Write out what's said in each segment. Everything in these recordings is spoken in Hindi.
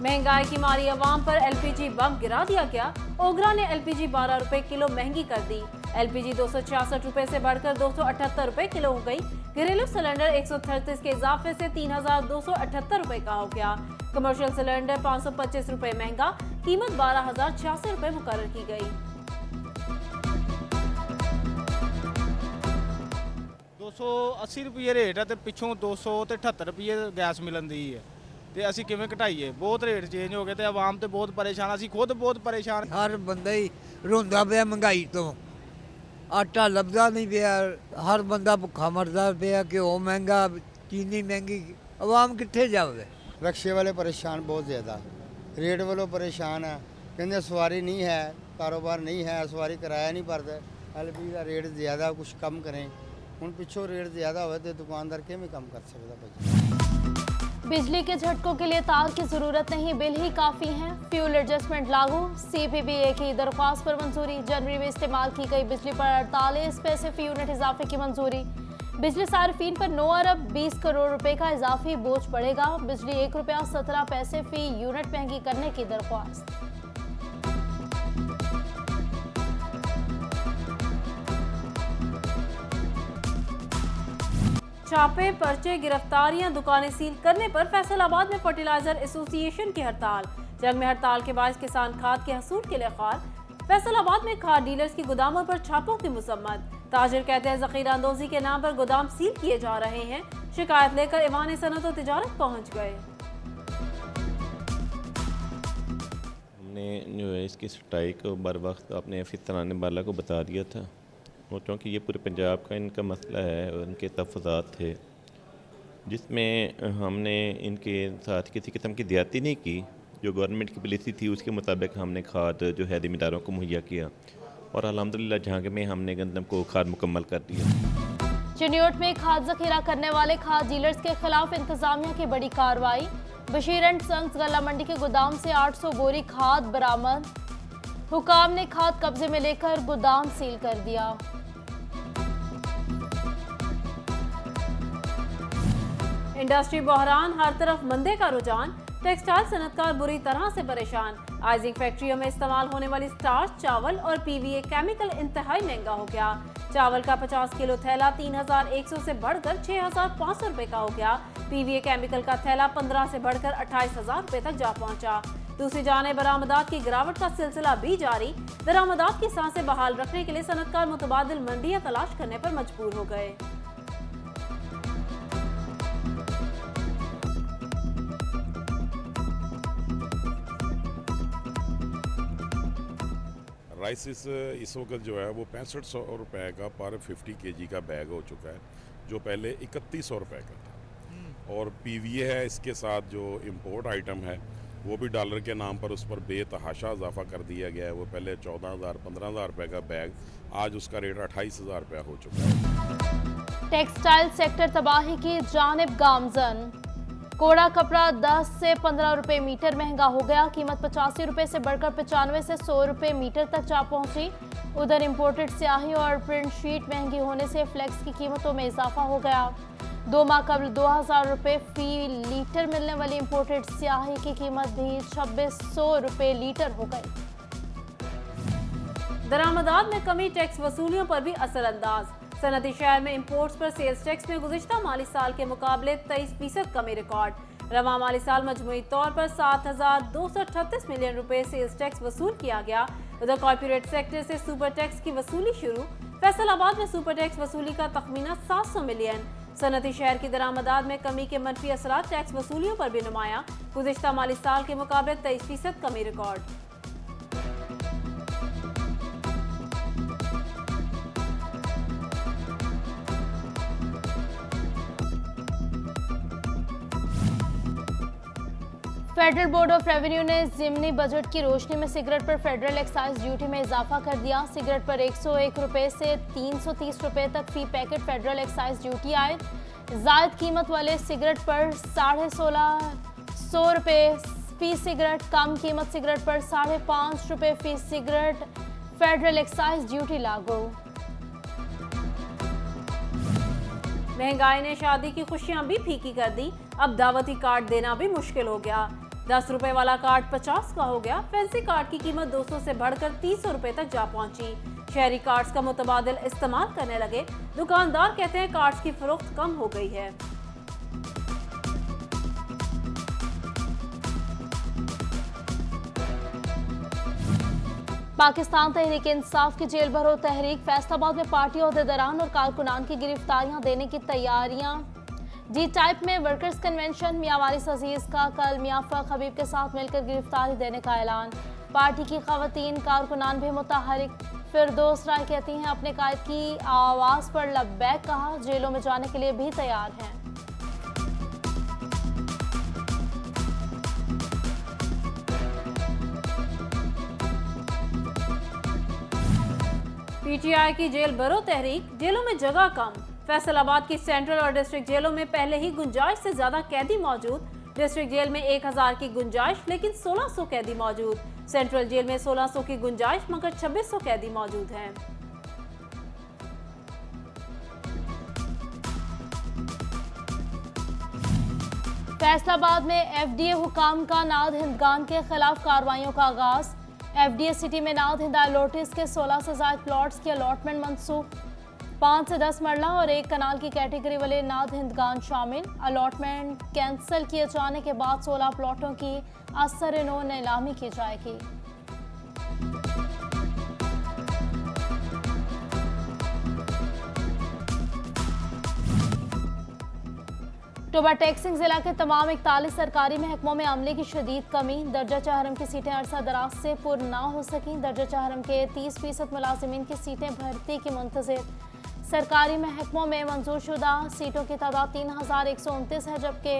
महंगाई की मारी अवाम पर एलपीजी बम गिरा दिया गया। ओगरा ने एलपीजी 12 रुपए किलो महंगी कर दी। एलपीजी 266 रुपए से बढ़कर 278 रुपए किलो हो गई। घरेलू सिलेंडर 133 के इजाफे से 3278 रुपए का हो गया। कमर्शियल सिलेंडर 525 रुपए महंगा, कीमत 12,086 रुपए मुकर्रर की गई। 280 रुपये रेट है तो पिछों 278 रुपये गैस मिलन दी है तो असी किवें घटाइए। बहुत रेट चेंज हो गए तो आवाम तो बहुत परेशान, असी खुद बहुत परेशान। हर बंदा ही रोंदा पिया महंगाई तो, आटा लभदा नहीं पिया, हर बंदा भुखा मरदा पिया, घ्यो महंगा, चीनी महंगी, आवाम कित्थे जावे। रक्शे वाले परेशान बहुत ज़्यादा, रेट वालों परेशान है, कहते सवारी नहीं है, कारोबार नहीं है, सवारी किराया नहीं भरता, एलपीजी का रेट ज़्यादा, कुछ कम करें। हुण पिछों रेट ज़्यादा हो तो दुकानदार किवें कम कर सकता भाई। बिजली के झटकों के लिए तार की जरूरत नहीं, बिल ही काफी है। फ्यूल एडजस्टमेंट लागू, सीपीबीए की दरख्वास्त पर मंजूरी। जनवरी में इस्तेमाल की गई बिजली पर 48 पैसे फी यूनिट इजाफे की मंजूरी। बिजली सार्फिन पर 9 अरब 20 करोड़ रुपए का इजाफी बोझ पड़ेगा। बिजली 1 रुपया 17 पैसे फी यूनिट महंगी करने की दरख्वास्त। छापे, पर्चे, गिरफ्तारियां, दुकानें सील करने पर फैसलाबाद में फर्टिलाइजर एसोसिएशन की हड़ताल। जंग में हड़ताल के बाद किसान खाद के हसूल के लिए खार। फैसलाबाद में खाद डीलर्स की गोदामों पर छापों की मुसम्मत। ताजिर कहते हैं जखीरा अंदोजी के नाम पर गोदाम सील किए जा रहे हैं। शिकायत लेकर ईवान सनअत व तिजारत पहुंच गए। हमने जो है इसकी सटाई को बर वक्त अपने फितरान बाला को बता दिया था, और क्योंकि ये पूरे पंजाब का इनका मसला है और इनके तहफ़्फ़ुज़ात थे, जिसमें हमने इनके साथ किसी किस्म की ज़्यादती नहीं की। जो गवर्नमेंट की पॉलिसी थी उसके मुताबिक हमने खाद जो है ज़मींदारों को मुहैया किया, और अल्हम्दुलिल्लाह जहाँ में हमने गंदम को खाद मुकम्मल कर दिया। चिन्योट में खाद जखीरा करने वाले खाद डीलर्स के खिलाफ इंतजामिया की बड़ी कार्रवाई। बशीर एंड संस गल्ला मंडी के गोदाम से 800 बोरी खाद बरामद। हुकाम ने खाद कब्जे में लेकर गोदाम सील कर दिया। इंडस्ट्री बहरान, हर तरफ मंदे का रुझान। टेक्सटाइल सनतकार बुरी तरह से परेशान। आइजिंग फैक्ट्रियों में इस्तेमाल होने वाली स्टार्च, चावल और पीवीए केमिकल इंतहाई महंगा हो गया। चावल का 50 किलो थैला 3,100 से बढ़कर 6,500 रुपए का हो गया। पीवीए केमिकल का थैला 15 से बढ़कर 28,000 रुपए तक जा पहुंचा। दूसरी जाने बरामदात की गिरावट का सिलसिला भी जारी। बरामदात की सांसें बहाल रखने के लिए सनतकार मुतबादिल मंडियां तलाश करने पर मजबूर हो गए। राइसिस इस वक्त जो है वो 6500 रुपए का पर 50 केजी का बैग हो चुका है, जो पहले 3100 रुपए का था। और पीवीए है, इसके साथ जो इंपोर्ट आइटम है वो भी डॉलर के नाम पर उस पर बेतहाशा इजाफा कर दिया गया है। वो पहले 14,000 15,000 रुपए का बैग, आज उसका रेट 28,000 रुपया हो चुका है। टेक्सटाइल सेक्टर तबाही की जानिब गामजन। कोड़ा कपड़ा 10 से 15 रुपए मीटर महंगा हो गया। कीमत 85 रुपए से बढ़कर 95 से 100 रुपए मीटर तक जा पहुंची। उधर इंपोर्टेड स्याही और प्रिंट शीट महंगी होने से फ्लेक्स की कीमतों में इजाफा हो गया। 2 माह कबल 2,000 रुपए फी लीटर मिलने वाली इंपोर्टेड स्याही की कीमत भी 2600 रुपए लीटर हो गई। दरामदात में कमी, टैक्स वसूलियों पर भी असरअंदाज। सनती शहर में इंपोर्ट्स पर सेल्स टैक्स में गुज़िश्ता माली साल के मुकाबले 23% कमी रिकॉर्ड। रवा माली साल मजमूई तौर पर 7,238 मिलियन रुपए सेल्स टैक्स वसूल किया गया। उधर कॉर्पोरेट सेक्टर से सुपर टैक्स की वसूली शुरू। फैसलाबाद में सुपर टैक्स वसूली का तखमीना 700 मिलियन। सनती शहर की दरामदात में कमी के मनफी असरात टैक्स वसूलियों पर भी नुमाया। गुज़िश्ता माली साल के मुकाबले 23% कमी record. Federal board of revenue ने ज़िमनी बजट की रोशनी में सिगरेट पर फेडरल एक्साइज ड्यूटी में इजाफा कर दिया। सिगरेट पर 101 रुपए से 330 रुपए तक फी पैकेट फेडरल एक्साइज ड्यूटी आयद। जायद कीमत वाले सिगरेट पर 1650 रुपए फी सिगरेट, कम कीमत सिगरेट पर 5.5 रुपए फी सिगरेट फेडरल एक्साइज ड्यूटी लागू। महंगाई ने शादी की खुशियां भी फीकी कर दी। अब दावती कार्ड देना भी मुश्किल हो गया। 10 रुपए वाला कार्ड 50 का हो गया। फैंसी कार्ड की कीमत 200 से बढ़कर 300 रुपए तक जा पहुंची। शहरी कार्ड्स का मुतबादिल इस्तेमाल करने लगे। दुकानदार कहते हैं कार्ड्स की फरोख्त कम हो गई है। पाकिस्तान तहरीक इंसाफ की जेल भरो तहरीक। फैसलाबाद में पार्टी ओहदेदारान और कारकुनान की गिरफ्तारियां देने की तैयारियां। जी टाइप में वर्कर्स कन्वेंशन। मियां वारिस अजीज का कल मियां फख हबीब के साथ मिलकर गिरफ्तारी देने का ऐलान। पार्टी की खवातीन कारकुनान भी मुतहरिक। फिरदौस राय कहती हैं अपने कायद की आवाज़ पर लब्बैक कहा। जेलों में जाने के लिए भी तैयार हैं। पीटीआई की जेल भरो तहरीक। जेलों में जगह कम। फैसलाबाद की सेंट्रल और डिस्ट्रिक्ट जेलों में पहले ही गुंजाइश से ज्यादा कैदी मौजूद। डिस्ट्रिक्ट जेल में 1000 की गुंजाइश लेकिन 1600 कैदी मौजूद। सेंट्रल जेल में 1600 की गुंजाइश मगर 2600 कैदी मौजूद हैं। फैसलाबाद में एफडीए हुकाम का नाद हिंदगान के खिलाफ कार्रवाइयों का आगाज। एफडीए सिटी में नाद हिंदाय लोटिस के 16 से ज्यादा प्लॉट्स की अलॉटमेंट मनसूख। 5 से 10 मरला और 1 कनाल की कैटेगरी वाले नाद हिंदगान शामिल। अलॉटमेंट कैंसिल किए जाने के बाद 16 प्लॉटों की असर-ए-नो नीलामी की जाएगी। टोबा टैक्सिंग जिला के तमाम 41 सरकारी महकमों में अमले की शदीद कमी। दर्जा चहरम की सीटें अरसा दराज से पुर ना हो सकी। दर्जा चहरम के 30% मुलाजिमीन की सीटें भर्ती की मुंतज़िर। सरकारी महकमों में मंजूर शुदा सीटों की तादाद 3129 है जबकि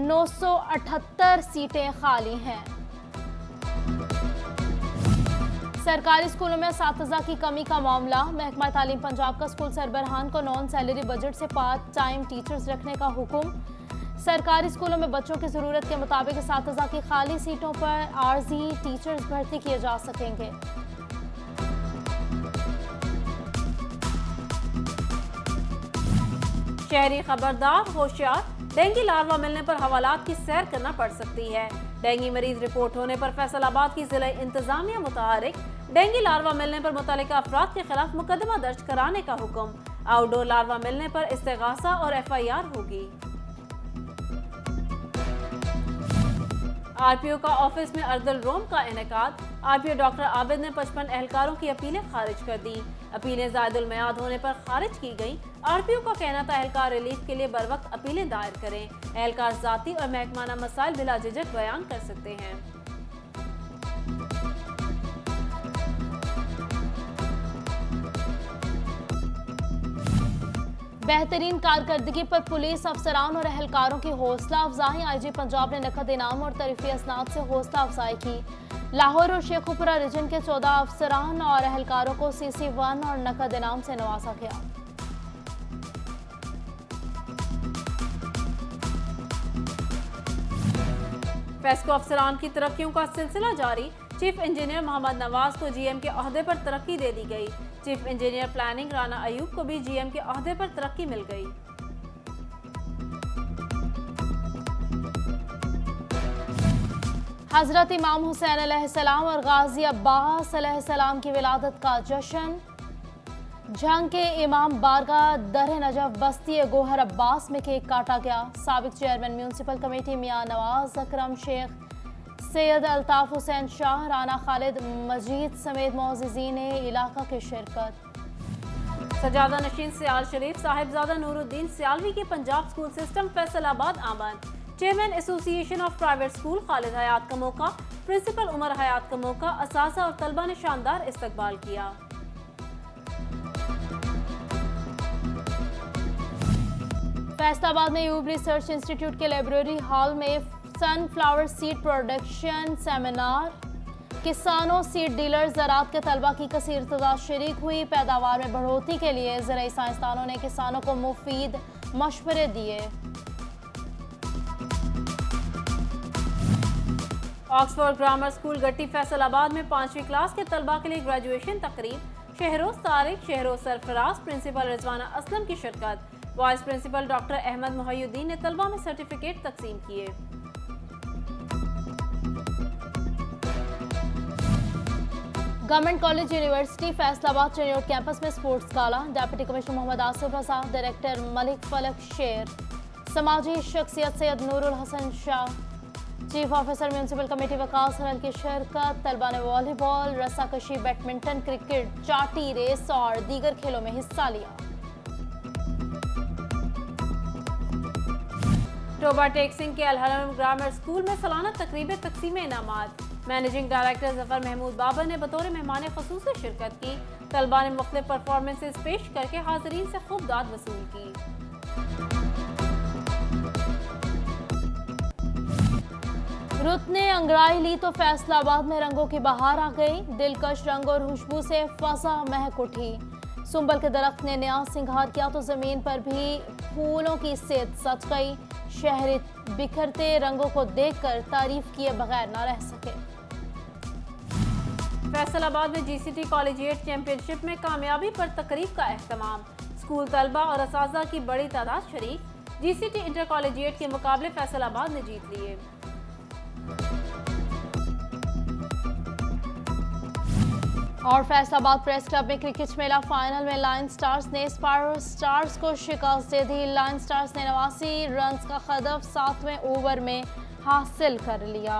978 सीटें खाली हैं। सरकारी स्कूलों में असातिज़ा की कमी का मामला। महकमा तालीम पंजाब का स्कूल सरबराहान को नॉन सैलरी बजट से पार्ट टाइम टीचर्स रखने का हुक्म। सरकारी स्कूलों में बच्चों की ज़रूरत के मुताबिक असातिज़ा की खाली सीटों पर आर्जी टीचर्स भर्ती किए जा सकेंगे। शहरी खबरदार होशियार। डेंगू लार्वा मिलने पर हवालात की सैर करना पड़ सकती है। डेंगू मरीज रिपोर्ट होने पर फैसलाबाद की जिला इंतजामिया मुतहरिक। डेंगू लार्वा मिलने पर मुतल्लिका अफराद के खिलाफ मुकदमा दर्ज कराने का हुक्म। आउटडोर लार्वा मिलने पर इस्तेगासा और FIR होगी। RPO का ऑफिस में अर्दल रोम का इनेकाद। RPO डॉक्टर आबिद ने 55 एहलकारों की अपीलें खारिज कर दी। अपीलें ज़ायदुल मियाद होने पर खारिज की गईं। RPO का कहना था एहलकार रिलीफ के लिए बर वक्त अपीलें दायर करें। एहलकार ज़ाती और महकमाना मसाइल बिला झिझक बयान कर सकते हैं। बेहतरीन कारकर्दगी पर पुलिस अफसरान और एहलकारों की हौसला अफजाई। IG पंजाब ने नकद इनाम और तरफी असनाद से हौसला अफजाई की। लाहौर और शेखुपुरा रीजन के 14 अफसरान और एहलकारों को CC1 और नकद इनाम से नवाजा गया। फेस्को अफसरान की तरक्कियों का सिलसिला जारी। चीफ इंजीनियर मोहम्मद नवाज को GM के ओहदे पर तरक्की दे दी गई। Chief engineer planning Rana Ayub को भी GM के ओहदे पर तरक्की मिल गई। हजरत इमाम हुसैन अलैहिस्सलाम और गाजी अब्बास अलैहिस्सलाम की विलादत का जश्न। जंग के इमाम बारगाह दर नजफ बस्ती गोहर अब्बास में केक काटा गया। साबिक चेयरमैन म्यूनसिपल कमेटी मियां नवाज अकरम शेख, सैयद अल्ताफ हुसैन शाह, राना खालिद मजीद समेत मोअज़्ज़िज़ीन इलाका की शिरकत। सजादा नशीन सियाल शरीफ साहिबजादा नूरुद्दीन सियालवी के पंजाब स्कूल सिस्टम फैसलाबाद आमद। Chairman association of private school Khalid Hayat का मौका। प्रिंसिपल उमर हयात का मौका। असासा और तलबा ने शानदार इस्तकबाल किया। फैसलाबाद में यूब रिसर्च इंस्टीट्यूट के लाइब्रेरी हॉल में सनफ्लावर सीड प्रोडक्शन सेमिनार। किसानों, सीड डीलर, ज़राअत के तलबा की कसीर तादाद शरीक हुई। पैदावार में बढ़ोतरी के लिए ज़राई साइंसदानों ने किसानों को मुफीद मशवरे दिए। ऑक्सफोर्ड ग्रामर स्कूल गट्टी फैसलाबाद में 5वीं क्लास के तलबा के लिए ग्रेजुएशन तकरीब। शहरोज तारिक, शहरोज सरफराज, प्रिंसिपल रिजवाना असलम की शिरकत। Vice principal doctor Ahmed Mohiuddin ने तलबा में सर्टिफिकेट तकसीम किए। Government college university Faisalabad Chennai campus में sports gala. Deputy commissioner Mohammad Asif Raza, director Malik Falak Sher, समाजी शख्सियत Syed Noorul Hasan Shah, chief officer municipal committee Waqas Haral की शिरकत। तलबा ने वॉलीबॉल, रस्साकशी, बैडमिंटन, क्रिकेट, चाटी रेस और दीगर खेलों में हिस्सा लिया। टोबा टेक सिंह के अलहरम ग्रामर स्कूल में सालाना तकरीब तकसीम इनामात। मैनेजिंग डायरेक्टर जफर महमूद बाबर ने बतौर मेहमान खसूसी शिरकत की। तलबा ने मुख्तलिफ परफॉर्मेंसेस पेश करके हाजरीन से खूब दाद वसूल की। रुत ने अंगड़ाई ली तो फैसलाबाद में रंगों की बहार आ गई। दिलकश रंग और खुशबू से फजा महक उठी। सुंबल के दरख्त ने नया सिंगार किया तो जमीन पर भी फूलों की सेत सज गई। शहरी बिखरते रंगों को देखकर तारीफ किए बगैर न रह सके। फैसलाबाद में जीसीटी कॉलेजिएट चैंपियनशिप में कामयाबी पर तकरीब का एहतमाम। स्कूल तलबा और असातिज़ा की बड़ी तादाद शरीक। जीसीटी इंटर कॉलेजिएट के मुकाबले फैसलाबाद ने जीत लिए। और फैसलाबाद प्रेस क्लब में क्रिकेट मेला फाइनल में लायन स्टार्स ने स्पारो स्टार्स को शिकस्त दे दी। लायन स्टार्स ने 89 रन का हदफ 7वें ओवर में हासिल कर लिया।